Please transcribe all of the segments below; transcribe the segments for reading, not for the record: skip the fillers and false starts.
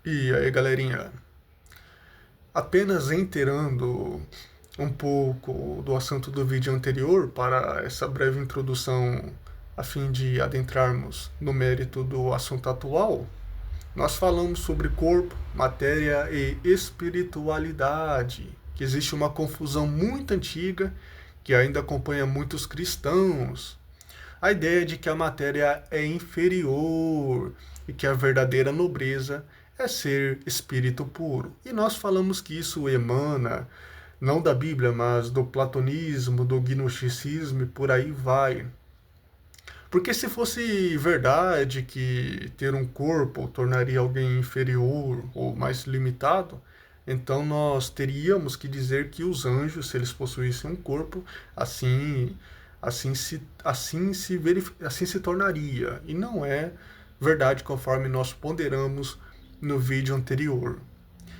E aí, galerinha, apenas reiterando um pouco do assunto do vídeo anterior para essa breve introdução a fim de adentrarmos no mérito do assunto atual, nós falamos sobre corpo, matéria e espiritualidade, que existe uma confusão muito antiga que ainda acompanha muitos cristãos. A ideia de que a matéria é inferior e que a verdadeira nobreza é ser espírito puro. E nós falamos que isso emana não da Bíblia, mas do platonismo, do gnosticismo e por aí vai. Porque se fosse verdade que ter um corpo tornaria alguém inferior ou mais limitado, então nós teríamos que dizer que os anjos, se eles possuíssem um corpo, assim se tornaria. E não é verdade conforme nós ponderamos no vídeo anterior.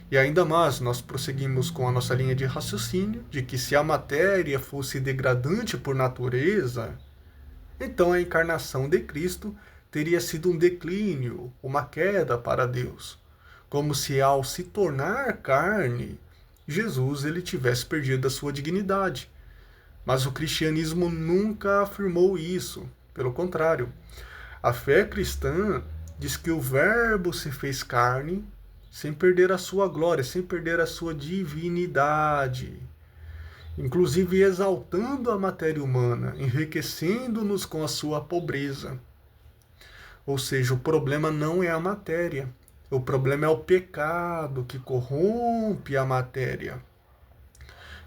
E ainda mais, nós prosseguimos com a nossa linha de raciocínio de que se a matéria fosse degradante por natureza, então a encarnação de Cristo teria sido um declínio, uma queda para Deus. Como se ao se tornar carne, Jesus ele tivesse perdido a sua dignidade. Mas o cristianismo nunca afirmou isso. Pelo contrário, a fé cristã diz que o Verbo se fez carne sem perder a sua glória, sem perder a sua divinidade. Inclusive exaltando a matéria humana, enriquecendo-nos com a sua pobreza. Ou seja, o problema não é a matéria, o problema é o pecado que corrompe a matéria.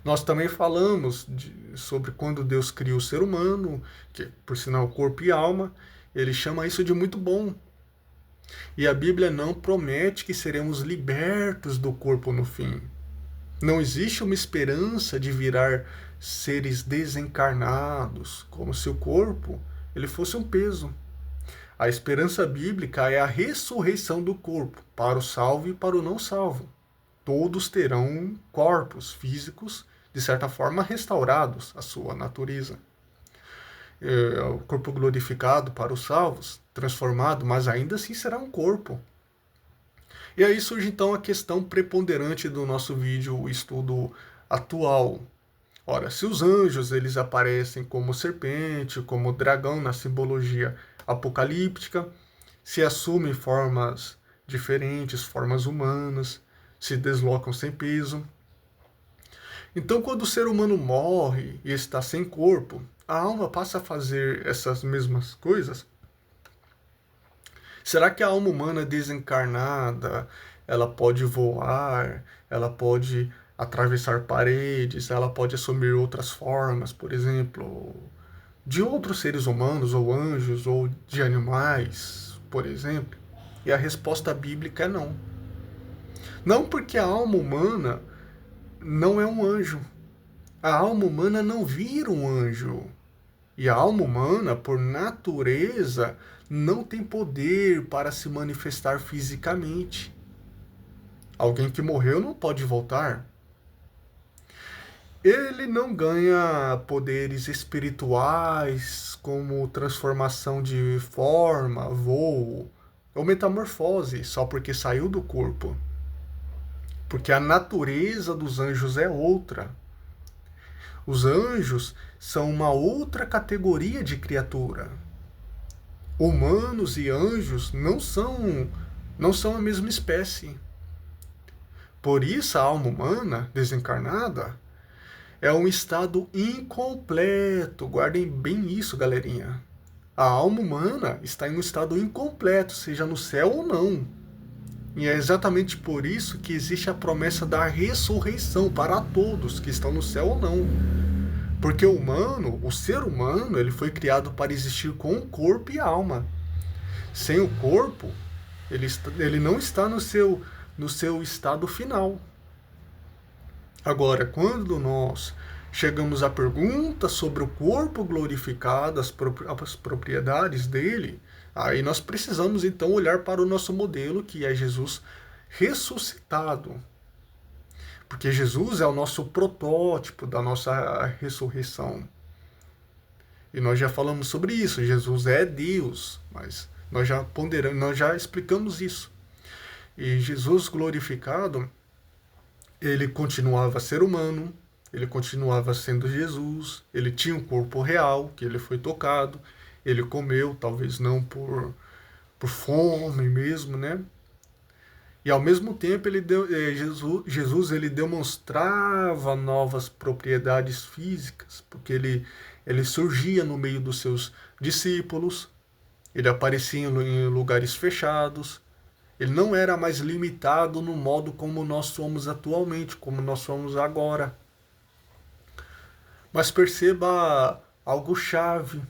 Nós também falamos sobre quando Deus cria o ser humano, que por sinal corpo e alma, ele chama isso de muito bom. E a Bíblia não promete que seremos libertos do corpo no fim. Não existe uma esperança de virar seres desencarnados, como se o corpo ele fosse um peso. A esperança bíblica é a ressurreição do corpo, para o salvo e para o não salvo. Todos terão corpos físicos, de certa forma, restaurados à sua natureza. O corpo glorificado para os salvos, transformado, mas ainda assim será um corpo. E aí surge então a questão preponderante do nosso vídeo, o estudo atual. Ora, se os anjos eles aparecem como serpente, como dragão na simbologia apocalíptica, se assumem formas diferentes, formas humanas, se deslocam sem peso. Então, quando o ser humano morre e está sem corpo, a alma passa a fazer essas mesmas coisas? Será que a alma humana desencarnada, ela pode voar, ela pode atravessar paredes, ela pode assumir outras formas, por exemplo, de outros seres humanos, ou anjos, ou de animais, por exemplo? E a resposta bíblica é não. Não porque a alma humana não é um anjo. A alma humana não vira um anjo. E a alma humana, por natureza, não tem poder para se manifestar fisicamente. Alguém que morreu não pode voltar. Ele não ganha poderes espirituais, como transformação de forma, voo ou metamorfose, só porque saiu do corpo. Porque a natureza dos anjos é outra. Os anjos são uma outra categoria de criatura. Humanos e anjos não são a mesma espécie. Por isso a alma humana desencarnada é um estado incompleto. Guardem bem isso, galerinha. A alma humana está em um estado incompleto, seja no céu ou não. E é exatamente por isso que existe a promessa da ressurreição para todos que estão no céu ou não. Porque o ser humano, ele foi criado para existir com corpo e alma. Sem o corpo, ele não está no seu estado final. Agora, quando nós chegamos à pergunta sobre o corpo glorificado, as propriedades dele, aí nós precisamos então olhar para o nosso modelo, que é Jesus ressuscitado. Porque Jesus é o nosso protótipo da nossa ressurreição. E nós já falamos sobre isso. Jesus é Deus, mas nós já explicamos isso. E Jesus glorificado, ele continuava a ser humano, ele continuava sendo Jesus, ele tinha um corpo real, que ele foi tocado, ele comeu, talvez não por fome mesmo, né? E ao mesmo tempo Jesus ele demonstrava novas propriedades físicas, porque ele surgia no meio dos seus discípulos, ele aparecia em lugares fechados, ele não era mais limitado no modo como nós somos atualmente, como nós somos agora. Mas perceba algo chave.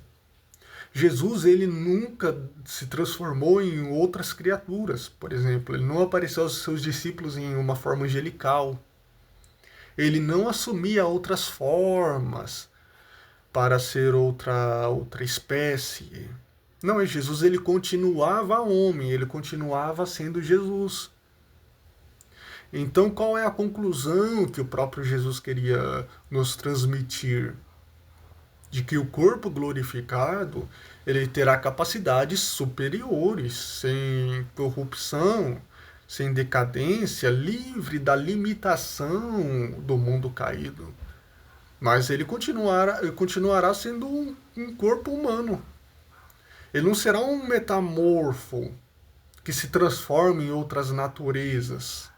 Jesus ele nunca se transformou em outras criaturas, por exemplo. Ele não apareceu aos seus discípulos em uma forma angelical. Ele não assumia outras formas para ser outra espécie. Não, Jesus ele continuava homem, ele continuava sendo Jesus. Então, qual é a conclusão que o próprio Jesus queria nos transmitir? De que o corpo glorificado ele terá capacidades superiores, sem corrupção, sem decadência, livre da limitação do mundo caído. Mas ele continuará sendo um corpo humano. Ele não será um metamorfo que se transforma em outras naturezas.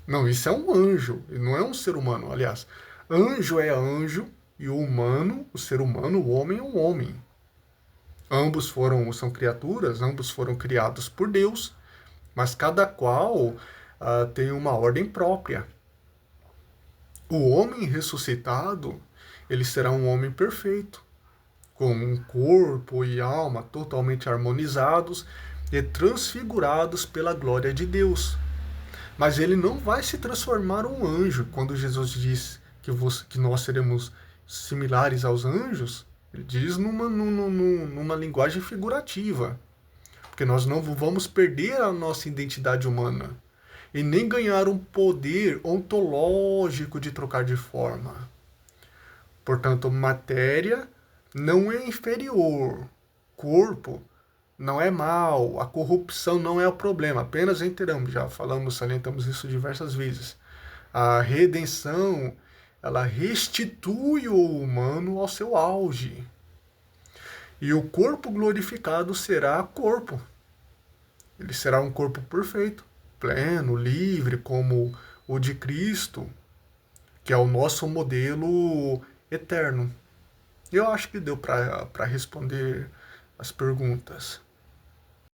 Não, isso é um anjo, não é um ser humano. Aliás, anjo é anjo e o humano, o ser humano, o homem é um homem. Ambos são criaturas, ambos foram criados por Deus, mas cada qual tem uma ordem própria. O homem ressuscitado, ele será um homem perfeito, com um corpo e alma totalmente harmonizados e transfigurados pela glória de Deus. Mas ele não vai se transformar um anjo. Quando Jesus diz que nós seremos similares aos anjos, ele diz numa linguagem figurativa. Porque nós não vamos perder a nossa identidade humana. E nem ganhar um poder ontológico de trocar de forma. Portanto, matéria não é inferior. Corpo não é mal, a corrupção não é o problema, apenas reiteramos, já falamos, salientamos isso diversas vezes. A redenção, ela restitui o humano ao seu auge. E o corpo glorificado será corpo. Ele será um corpo perfeito, pleno, livre, como o de Cristo, que é o nosso modelo eterno. Eu acho que deu para responder as perguntas.